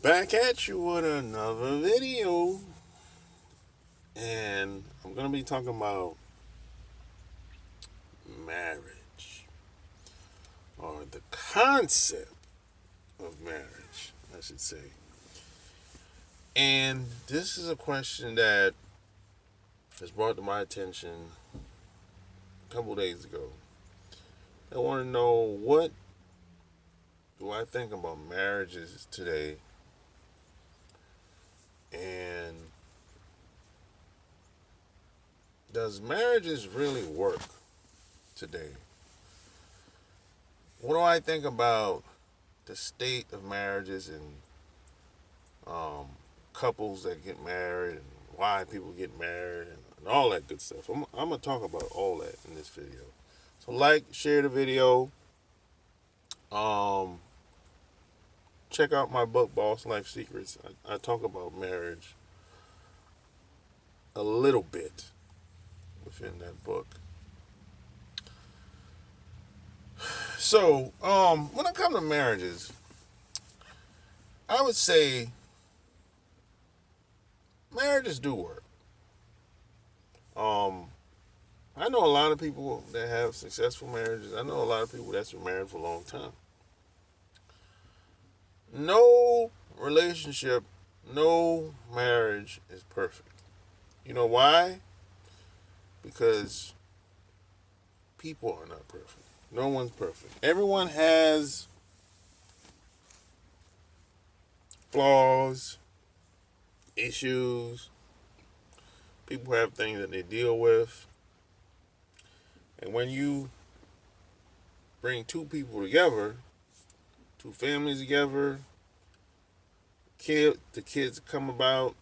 Back at you with another video, and I'm gonna be talking about marriage or the concept of marriage, I should say. And this is a question that was brought to my attention a couple days ago. I want to know, what do I think about marriages today, and does marriages really work today? What do I think about the state of marriages and um, couples that get married and why people get married and all that good stuff? I'm going to talk about all that in this video. So, like, share the video. Um, Check out my book, Boss Life Secrets. I talk about marriage a little bit within that book. So, when it comes to marriages, I would say marriages do work. Um, I know a lot of people that have successful marriages. I know a lot of people that's been married for a long time. No relationship, no marriage is perfect. You know why? Because people are not perfect. No one's perfect. Everyone has flaws, issues. People have things that they deal with. And when you bring two people together, two families together, the kids come about.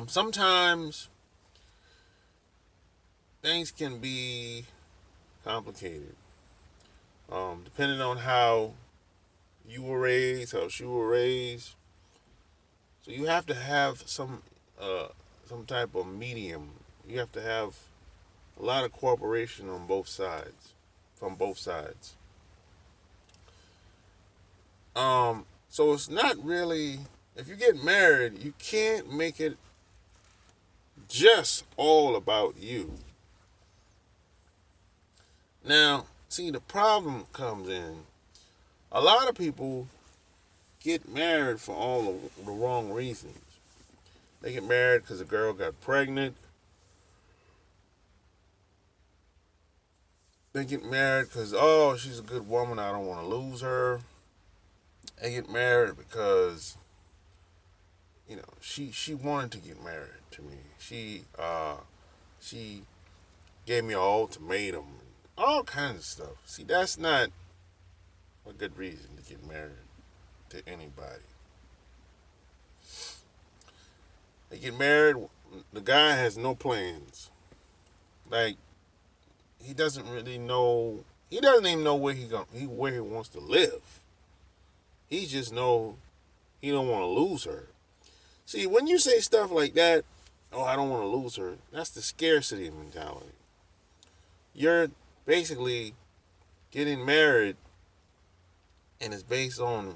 Sometimes things can be complicated, depending on how you were raised, how she was raised. So you have to have some type of medium. You have to have a lot of cooperation on both sides, from both sides. So it's not really, if you get married, you can't make it just all about you. Now, see, the problem comes in, a lot of people get married for all the wrong reasons. They get married because a girl got pregnant. They get married because, oh, she's a good woman, I don't want to lose her. They get married because, she wanted to get married to me. She gave me an ultimatum, all kinds of stuff. See, that's not a good reason to get married to anybody. They get married, the guy has no plans. Like, he doesn't really know. He doesn't even know where he wants to live. He just know he don't want to lose her. See, when you say stuff like that, oh, I don't want to lose her, that's the scarcity mentality. You're basically getting married, and it's based on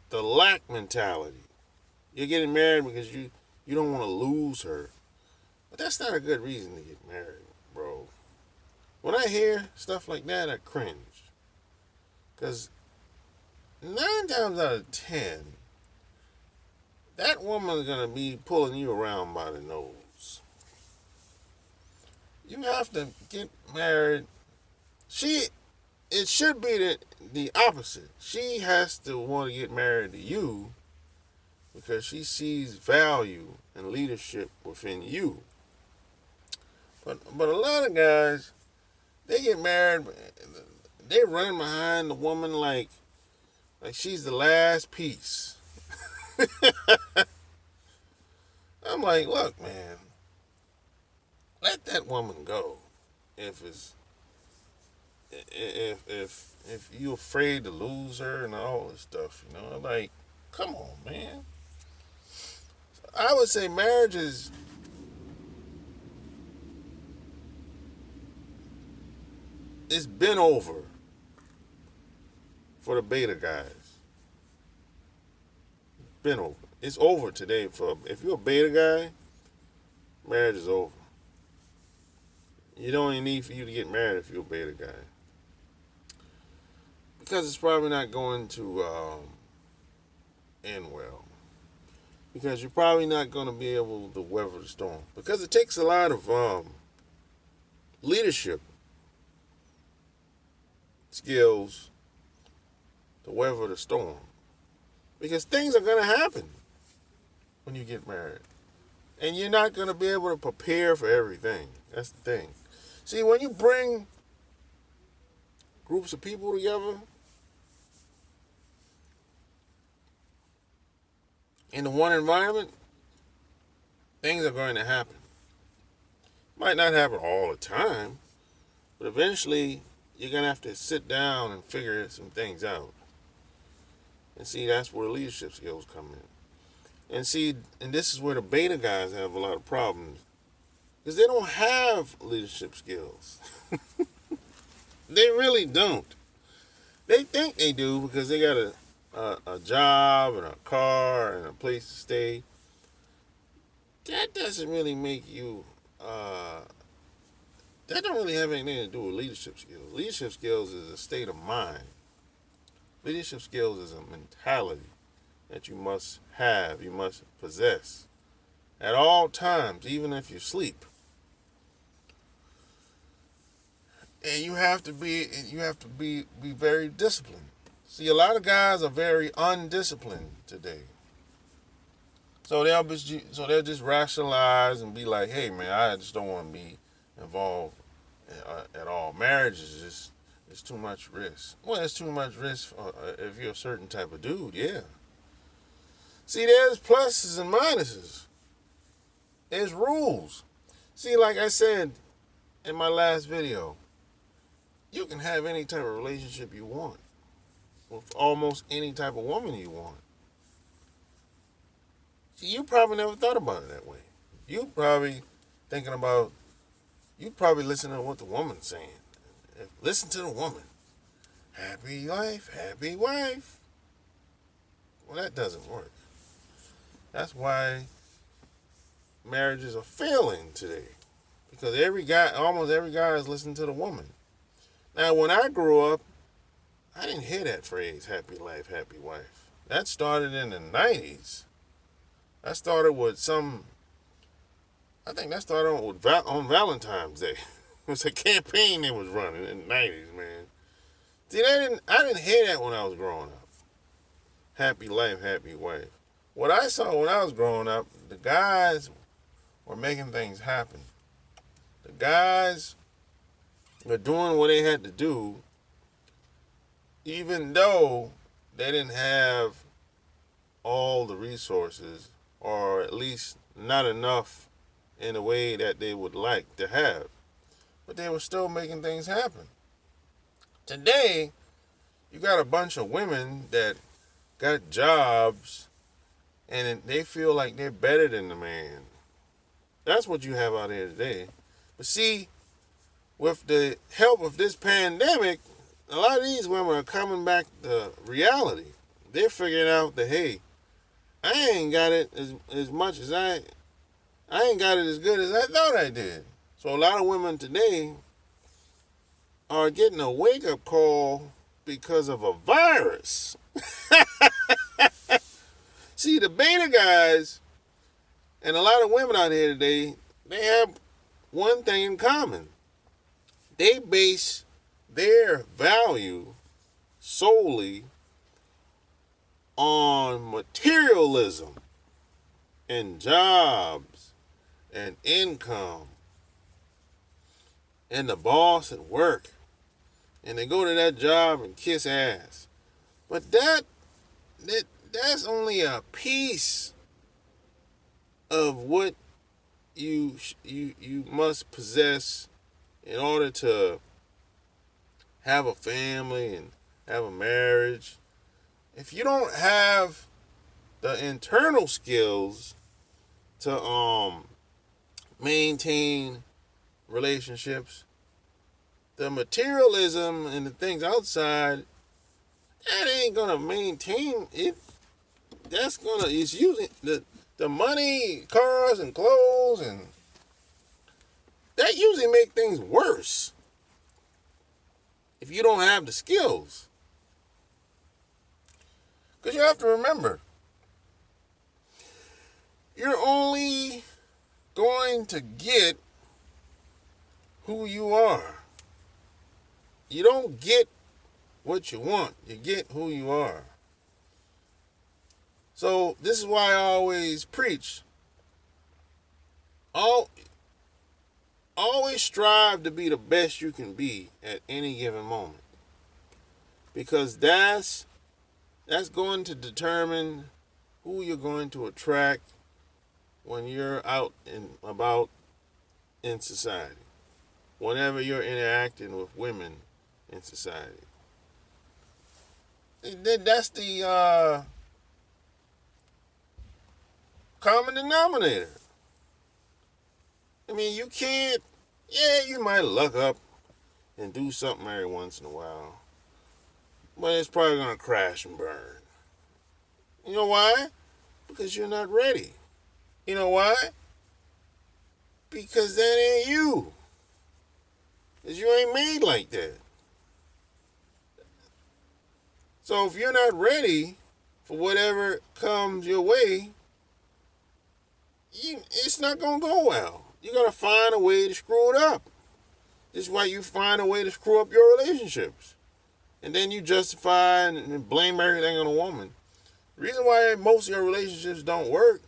the lack mentality. You're getting married because you don't want to lose her. But that's not a good reason to get married, bro. When I hear stuff like that, I cringe. Because 9 times out of 10, that woman's going to be pulling you around by the nose. You have to get married. It should be the opposite. She has to want to get married to you because she sees value and leadership within you. But a lot of guys, they get married, they run behind the woman like she's the last piece. I'm like, look, man, let that woman go. If it's if you're afraid to lose her and all this stuff, like, come on, man. I would say marriage it's been over for the beta guys. been over. It's over today. If you're a beta guy, marriage is over. You don't even need for you to get married if you're a beta guy, because it's probably not going to end well. Because you're probably not going to be able to weather the storm. Because it takes a lot of leadership skills to weather the storm. Because things are going to happen when you get married. And you're not going to be able to prepare for everything. That's the thing. See, when you bring groups of people together in the one environment, things are going to happen. Might not happen all the time, but eventually you're going to have to sit down and figure some things out. And see, that's where leadership skills come in. And see, and this is where the beta guys have a lot of problems. Because they don't have leadership skills. They really don't. They think they do because they got a job and a car and a place to stay. That doesn't really make you, that don't really have anything to do with leadership skills. Leadership skills is a state of mind. Leadership skills is a mentality that you must have, you must possess at all times, even if you sleep. And you have to be very disciplined. See, a lot of guys are very undisciplined today. So they'll just rationalize and be like, "Hey, man, I just don't want to be involved at all. Marriage is just it's too much risk." Well, it's too much risk if you're a certain type of dude, yeah. See, there's pluses and minuses. There's rules. See, like I said in my last video, you can have any type of relationship you want with almost any type of woman you want. See, you probably never thought about it that way. You probably listening to what the woman's saying. Listen to the woman. Happy life, happy wife. Well, that doesn't work. That's why marriages are failing today. Because almost every guy is listening to the woman. Now, when I grew up, I didn't hear that phrase, happy life, happy wife. That started in the 90s. That started with on Valentine's Day. It was a campaign they was running in the 90s, man. See, I didn't hear that when I was growing up. Happy life, happy wife. What I saw when I was growing up, the guys were making things happen. The guys were doing what they had to do, even though they didn't have all the resources, or at least not enough in a way that they would like to have. But they were still making things happen. Today, you got a bunch of women that got jobs and they feel like they're better than the man. That's what you have out here today. But see, with the help of this pandemic, a lot of these women are coming back to reality. They're figuring out that, hey, I ain't got it as much as I ain't got it as good as I thought I did. So a lot of women today are getting a wake-up call because of a virus. See, the beta guys and a lot of women out here today, they have one thing in common. They base their value solely on materialism and jobs and income and the boss at work. And they go to that job and kiss ass. But that's only a piece of what you must possess in order to have a family and have a marriage. If you don't have the internal skills to maintain relationships, the materialism and the things outside, that ain't gonna maintain it. it's using the money, cars, and clothes, and that usually make things worse if you don't have the skills. Because you have to remember, you're only going to get who you are. You don't get what you want. You get who you are. So this is why I always preach. Always strive to be the best you can be at any given moment. Because that's going to determine who you're going to attract when you're out and about in society. Whenever you're interacting with women in society. That's the common denominator. I mean, you can't, you might luck up and do something every once in a while, but it's probably going to crash and burn. You know why? Because you're not ready. You know why? Because that ain't you. Because you ain't made like that. So if you're not ready for whatever comes your way, it's not going to go well. You're going to find a way to screw it up. This is why you find a way to screw up your relationships. And then you justify and blame everything on a woman. The reason why most of your relationships don't work,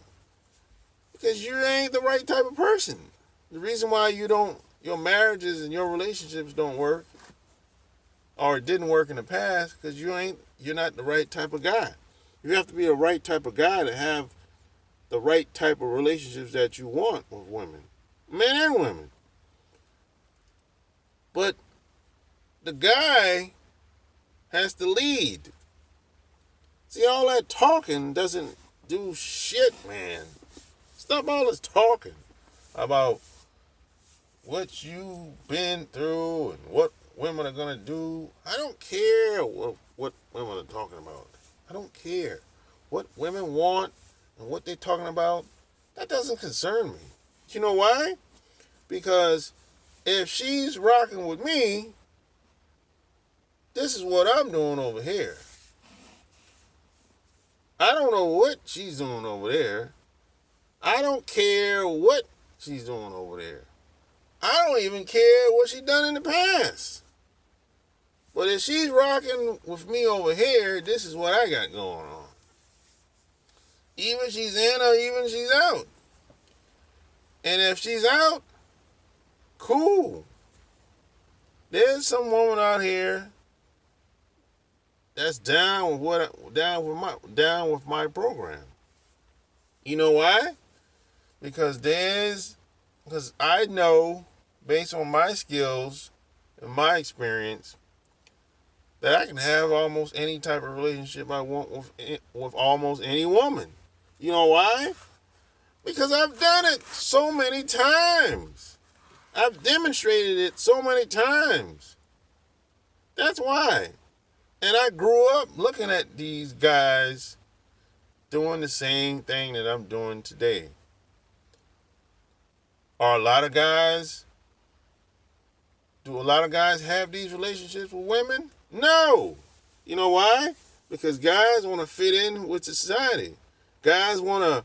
because you ain't the right type of person. The reason why your marriages and your relationships don't work, or it didn't work in the past, because you're not the right type of guy. You have to be the right type of guy to have the right type of relationships that you want with women, men and women. But the guy has to lead. See, all that talking doesn't do shit, man. Stop all this talking about what you've been through and what women are going to do. I don't care what women are talking about. I don't care what women want and what they're talking about. That doesn't concern me. You know why? Because if she's rocking with me, this is what I'm doing over here. I don't know what she's doing over there. I don't care what she's doing over there. I don't even care what she's done in the past. But if she's rocking with me over here, this is what I got going on. Even she's in or even she's out. And if she's out, cool. There's some woman out here that's down with my program. You know why? Because I know, based on my skills and my experience, that I can have almost any type of relationship I want with almost any woman. You know why? Because I've done it so many times. I've demonstrated it so many times. That's why. And I grew up looking at these guys doing the same thing that I'm doing today. Do a lot of guys have these relationships with women? No. You know why? Because guys want to fit in with society. Guys want to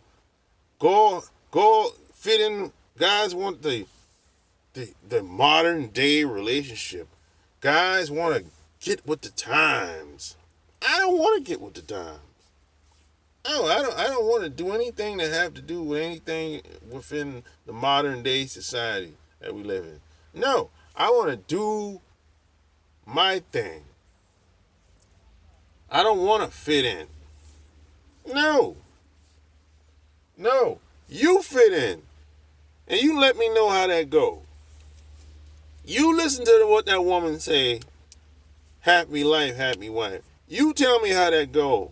go fit in. Guys want the modern day relationship. Guys want to get with the times. I don't want to get with the times. No, I don't want to do anything that have to do with anything within the modern day society that we live in. No, I want to do my thing. I don't want to fit in. No. You fit in. And you let me know how that go. You listen to what that woman say, happy life, happy wife. You tell me how that go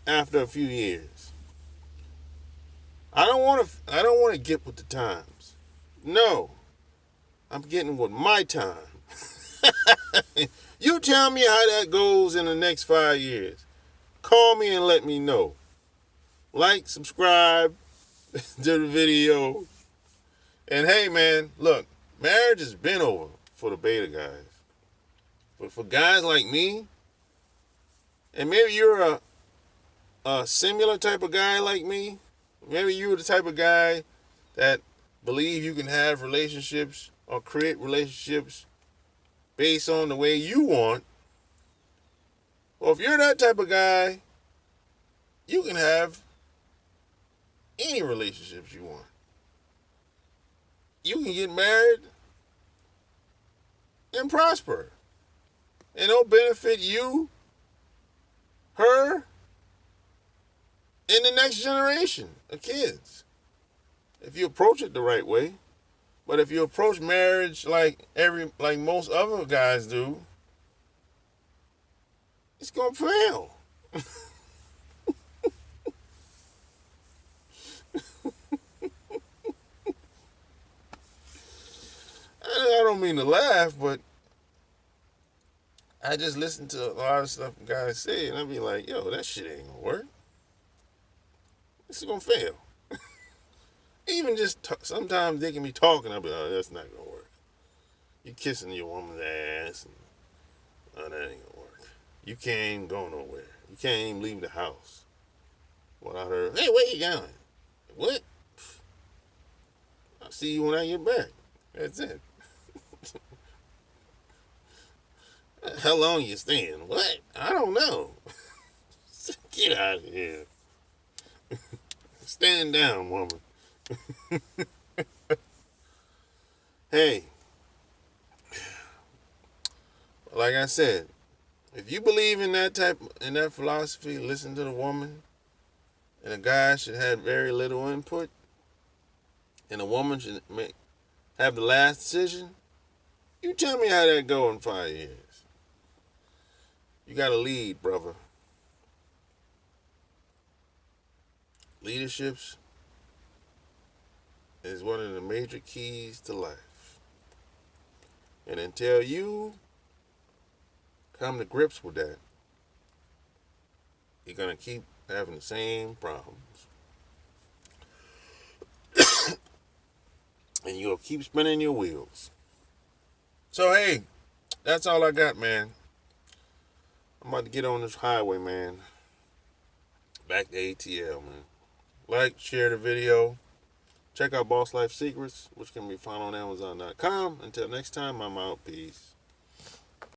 after a few years. I don't want to get with the times. No. I'm getting with my time. You tell me how that goes in the next 5 years. Call me and let me know. like, subscribe to the video. And hey, man, look, marriage has been over for the beta guys. But for guys like me, and maybe you're a similar type of guy like me, maybe you're the type of guy that believe you can have relationships or create relationships based on the way you want. Well, if you're that type of guy, you can have any relationships you want. You can get married and prosper. And it'll benefit you, her, and the next generation of kids. If you approach it the right way. But if you approach marriage like most other guys do, it's gonna fail. I don't mean to laugh, but I just listen to a lot of stuff guys say, and I be like, yo, that shit ain't gonna work. It's gonna fail. Even just sometimes they can be talking, I'll be like, oh, that's not gonna work. You kissing your woman's ass, and oh, that ain't gonna work. You can't go nowhere. You can't even leave the house without her. Hey, where you going? What? I'll see you when I get back. That's it. How long you staying? What? I don't know. Get out of here. Stand down, woman. Hey, like I said, if you believe in that philosophy, listen to the woman, and a guy should have very little input, and a woman should have the last decision. You tell me how that go in 5 years. You got to lead, brother. Leaderships is one of the major keys to life. And until you come to grips with that, you're going to keep having the same problems. And you'll keep spinning your wheels. So, hey, that's all I got, man. I'm about to get on this highway, man. Back to ATL, man. Like, share the video. Check out Boss Life Secrets, which can be found on Amazon.com. Until next time, I'm out. Peace.